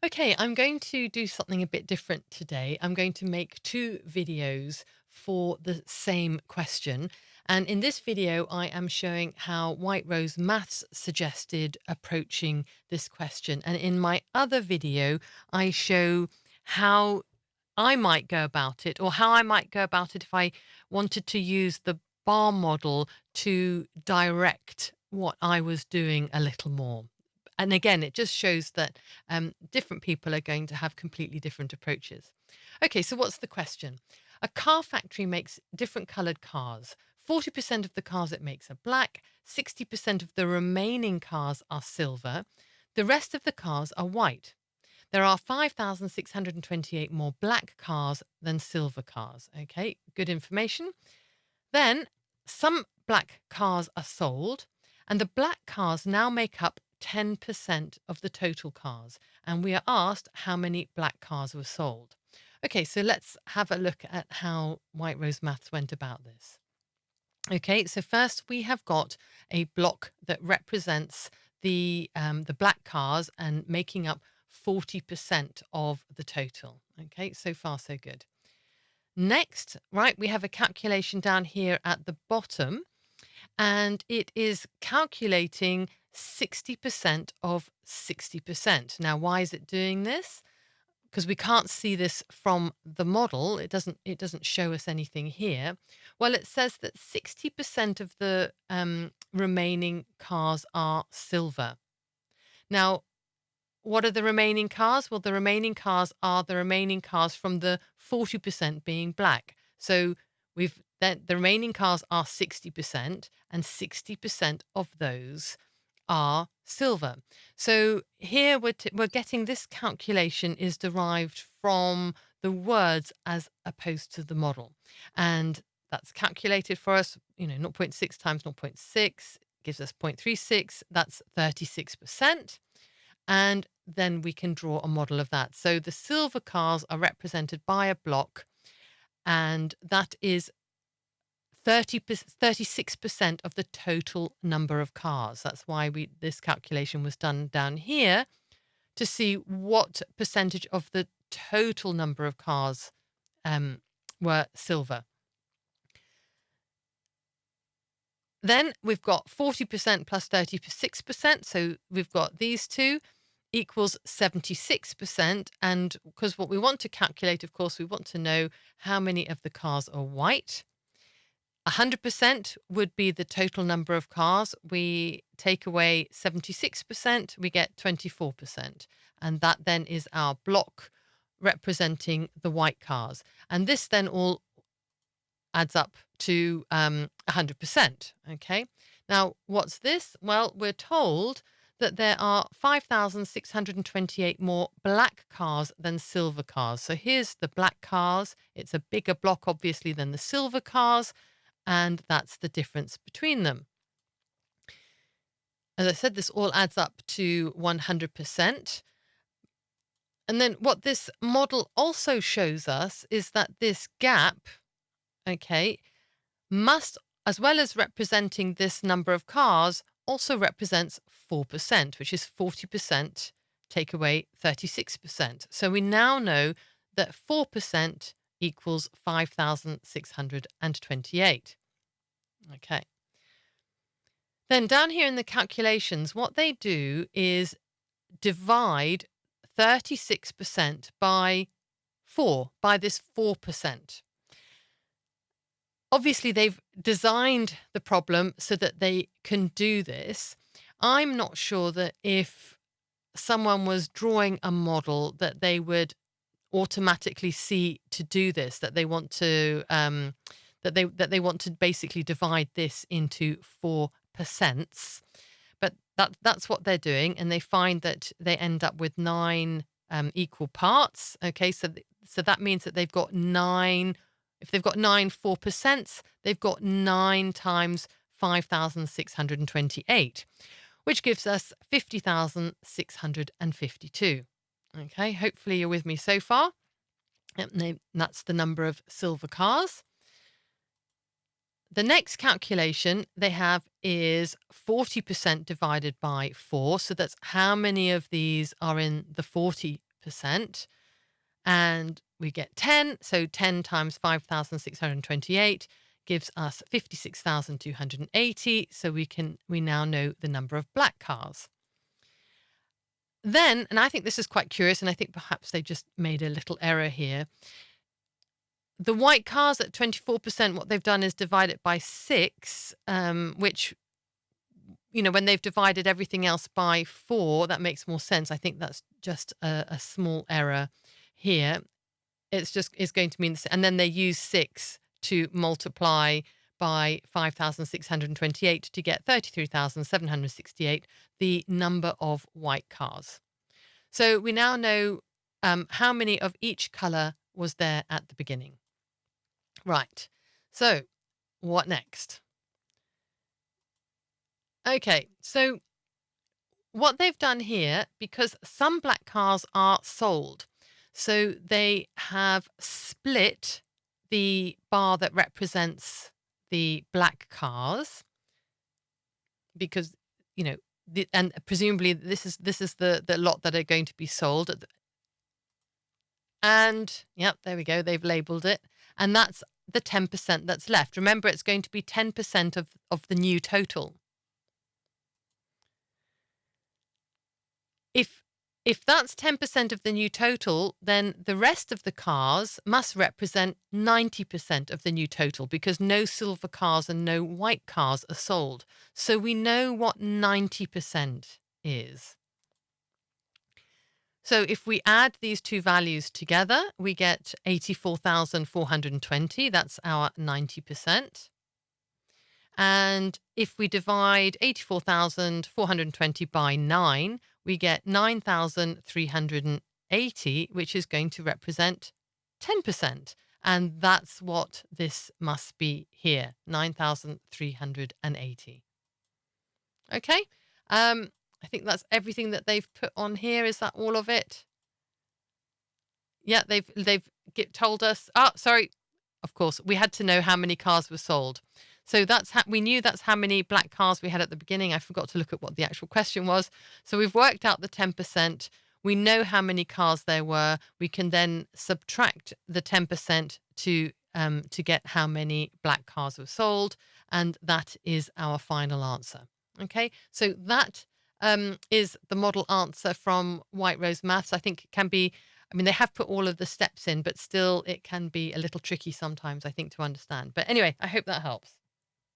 Okay, I'm going to do something a bit different today. I'm going to make two videos for the same question. And in this video, I am showing how White Rose Maths suggested approaching this question. And in my other video, I show how I might go about it, or how I might go about it if I wanted to use the bar model to direct what I was doing a little more. And again, it just shows that different people are going to have completely different approaches. Okay, so what's the question? A car factory makes different colored cars. 40% of the cars it makes are black, 60% of the remaining cars are silver, the rest of the cars are white. There are 5,628 more black cars than silver cars. Okay, good information. Then some black cars are sold, and the black cars now make up 10% of the total cars. And we are asked how many black cars were sold. Okay, so let's have a look at how White Rose Maths went about this. Okay, so first we have got a block that represents the black cars and making up 40% of the total. Okay, so far so good. Next, right, we have a calculation down here at the bottom, and it is calculating 60% of 60%. Now, why is it doing this? Because we can't see this from the model. It doesn't show us anything here. Well, it says that 60% of the remaining cars are silver. Now, what are the remaining cars? Well, the remaining cars are the remaining cars from the 40% being black. So we've then the remaining cars are 60%, and 60% of those are silver. So here we're getting this calculation is derived from the words as opposed to the model. And that's calculated for us, zero point 0.6 times zero point 0.6 gives us 0.36. That's 36%. And then we can draw a model of that. So the silver cars are represented by a block, and that is 36% of the total number of cars. That's why this calculation was done down here to see what percentage of the total number of cars were silver. Then we've got 40% plus 36%. So we've got these two equals 76%. And because what we want to calculate, of course, we want to know how many of the cars are white. 100% would be the total number of cars. We take away 76%, we get 24%. And that then is our block representing the white cars. And this then all adds up to 100%. Okay. Now, what's this? Well, we're told that there are 5,628 more black cars than silver cars. So here's the black cars. It's a bigger block, obviously, than the silver cars. And that's the difference between them. As I said, this all adds up to 100%. And then what this model also shows us is that this gap, okay, must, as well as representing this number of cars, also represents 4%, which is 40% take away 36%. So we now know that 4% equals 5,628. Okay. Then down here in the calculations, what they do is divide 36% by 4, by this 4%. Obviously, they've designed the problem so that they can do this. I'm not sure that if someone was drawing a model that they would automatically see to do this, that they want to that they want to basically divide this into 4%. But that's what they're doing, and they find that they end up with 9 equal parts. Okay, so that means that they've got 9. If they've got 9 4%, they've got 9 times 5,628, which gives us 50,652. Okay, hopefully you're with me so far. And that's the number of silver cars. The next calculation they have is 40% divided by 4. So that's how many of these are in the 40 and we get 10. So 10 times 5,628 gives us 56,280. So we now know the number of black cars. Then, and I think this is quite curious, and I think perhaps they just made a little error here. The white cars at 24%, what they've done is divide it by 6, which, when they've divided everything else by 4, that makes more sense. I think that's just a small error here. It's going to mean this, and then they use 6 to multiply by 5,628 to get 33,768, the number of white cars. So we now know how many of each color was there at the beginning. Right. So what next? Okay, so what they've done here, because some black cars are sold, so they have split the bar that represents the black cars, because, and presumably this is the lot that are going to be sold. And yep, there we go. They've labeled it. And that's the 10% that's left. Remember, it's going to be 10% of the new total. If that's 10% of the new total, then the rest of the cars must represent 90% of the new total, because no silver cars and no white cars are sold. So we know what 90% is. So if we add these two values together, we get 84,420. That's our 90%. And if we divide 84,420 by 9, we get 9,380, which is going to represent 10%. And that's what this must be here, 9,380. Okay. I think that's everything that they've put on here. Is that all of it? Yeah, they've told us. Sorry. Of course, we had to know how many cars were sold. So we knew that's how many black cars we had at the beginning. I forgot to look at what the actual question was. So we've worked out the 10%. We know how many cars there were. We can then subtract the 10% to get how many black cars were sold, and that is our final answer. Okay, so that is the model answer from White Rose Maths. I think it can be. They have put all of the steps in, but still it can be a little tricky sometimes, I think, to understand. But anyway, I hope that helps.